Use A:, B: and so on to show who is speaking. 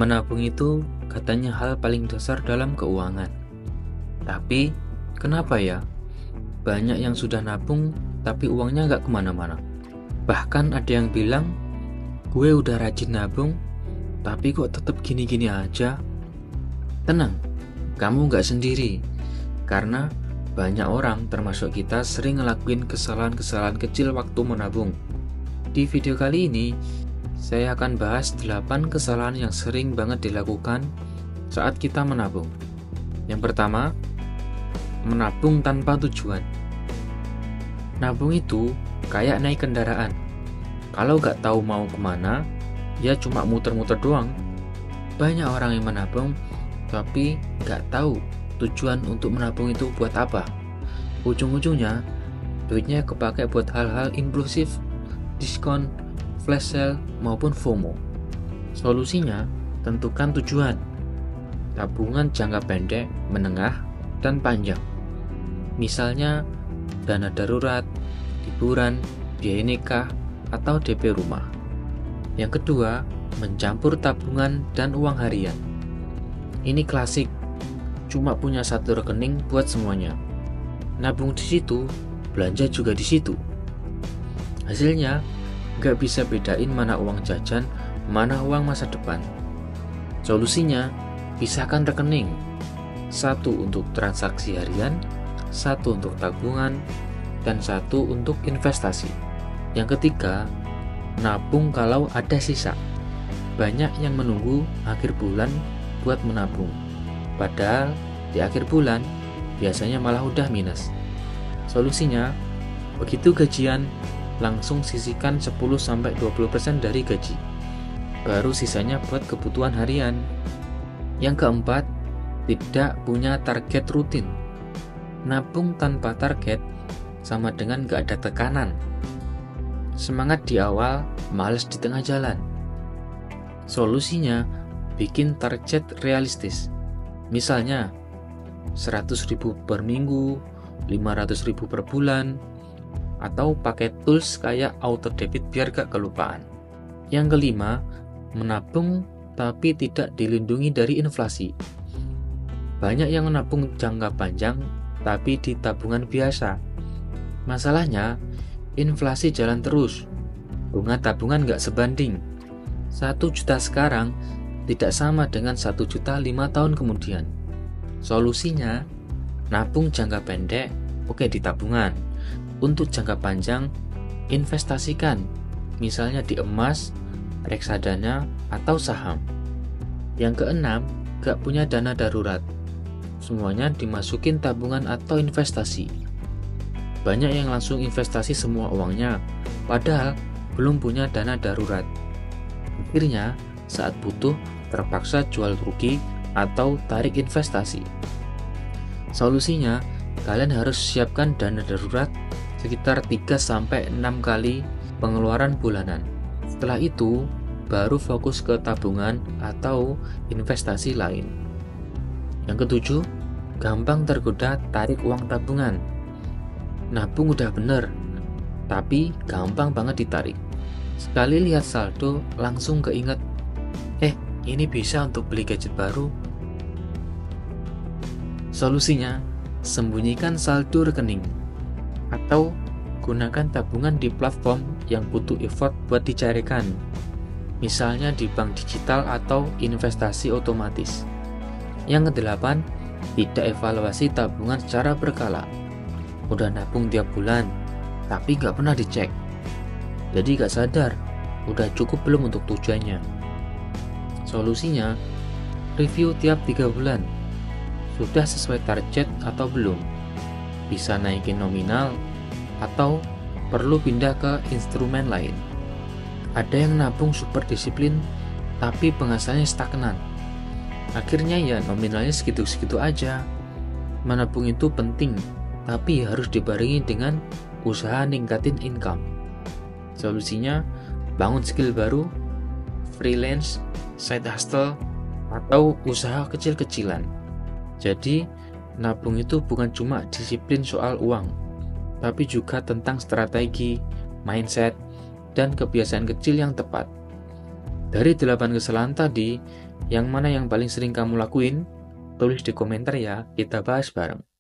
A: Menabung itu katanya hal paling dasar dalam keuangan. Tapi, kenapa ya? Banyak yang sudah nabung, tapi uangnya nggak kemana-mana. Bahkan ada yang bilang, gue udah rajin nabung, tapi kok tetap gini-gini aja. Tenang, kamu nggak sendiri. Karena banyak orang, termasuk kita, sering ngelakuin kesalahan-kesalahan kecil waktu menabung. Di video kali ini, saya akan bahas 8 kesalahan yang sering banget dilakukan saat kita menabung. Yang pertama, menabung tanpa tujuan. Nabung itu kayak naik kendaraan. Kalau nggak tahu mau kemana, ya cuma muter-muter doang. Banyak orang yang menabung, tapi nggak tahu tujuan untuk menabung itu buat apa. Ujung-ujungnya, duitnya kepake buat hal-hal impulsif, diskon, flash sale, maupun FOMO. Solusinya, tentukan tujuan. Tabungan jangka pendek, menengah, dan panjang. Misalnya, dana darurat, liburan, biaya nikah, atau DP rumah. Yang kedua, mencampur tabungan dan uang harian. Ini klasik, cuma punya satu rekening buat semuanya. Nabung di situ, belanja juga di situ. Hasilnya, nggak bisa bedain mana uang jajan, mana uang masa depan. Solusinya, pisahkan rekening. Satu untuk transaksi harian, satu untuk tabungan, dan satu untuk investasi. Yang ketiga, nabung kalau ada sisa. Banyak yang menunggu akhir bulan buat menabung. Padahal di akhir bulan biasanya malah udah minus. Solusinya, begitu gajian, langsung sisihkan 10-20% dari gaji. Baru sisanya buat kebutuhan harian. Yang keempat, tidak punya target rutin. Nabung tanpa target sama dengan gak ada tekanan. Semangat di awal, males di tengah jalan. Solusinya, bikin target realistis. Misalnya, 100.000 per minggu, 500.000 per bulan, atau pakai tools kayak auto debit biar gak kelupaan. Yang kelima, menabung tapi tidak dilindungi dari inflasi. Banyak yang menabung jangka panjang tapi di tabungan biasa. Masalahnya, inflasi jalan terus. Bunga tabungan gak sebanding. 1 juta sekarang tidak sama dengan 1 juta 5 tahun kemudian. Solusinya, nabung jangka pendek, oke di tabungan. Untuk jangka panjang, investasikan, misalnya di emas, reksadana, atau saham. Yang keenam, gak punya dana darurat. Semuanya dimasukin tabungan atau investasi. Banyak yang langsung investasi semua uangnya, padahal belum punya dana darurat. Akhirnya, saat butuh, terpaksa jual rugi atau tarik investasi. Solusinya, kalian harus siapkan dana darurat sekitar 3-6 kali pengeluaran bulanan. Setelah itu, baru fokus ke tabungan atau investasi lain. Yang ketujuh, gampang tergoda tarik uang tabungan. Nabung udah bener, tapi gampang banget ditarik. Sekali lihat saldo, langsung keinget, ini bisa untuk beli gadget baru. Solusinya, sembunyikan saldo rekening. Atau gunakan tabungan di platform yang butuh effort buat dicairkan. Misalnya di bank digital atau investasi otomatis. Yang kedelapan, tidak evaluasi tabungan secara berkala. Udah nabung tiap bulan, tapi gak pernah dicek. Jadi gak sadar, udah cukup belum untuk tujuannya. Solusinya, review tiap 3 bulan. Sudah sesuai target atau belum? Bisa naikin nominal, atau perlu pindah ke instrumen lain. Ada yang nabung super disiplin, tapi penghasilannya stagnan. Akhirnya ya nominalnya segitu-segitu aja. Menabung itu penting, tapi harus dibarengi dengan usaha ningkatin income. Solusinya, bangun skill baru, freelance, side hustle, atau usaha kecil-kecilan. Jadi, nabung itu bukan cuma disiplin soal uang, tapi juga tentang strategi, mindset, dan kebiasaan kecil yang tepat. Dari 8 kesalahan tadi, yang mana yang paling sering kamu lakuin? Tulis di komentar ya, kita bahas bareng.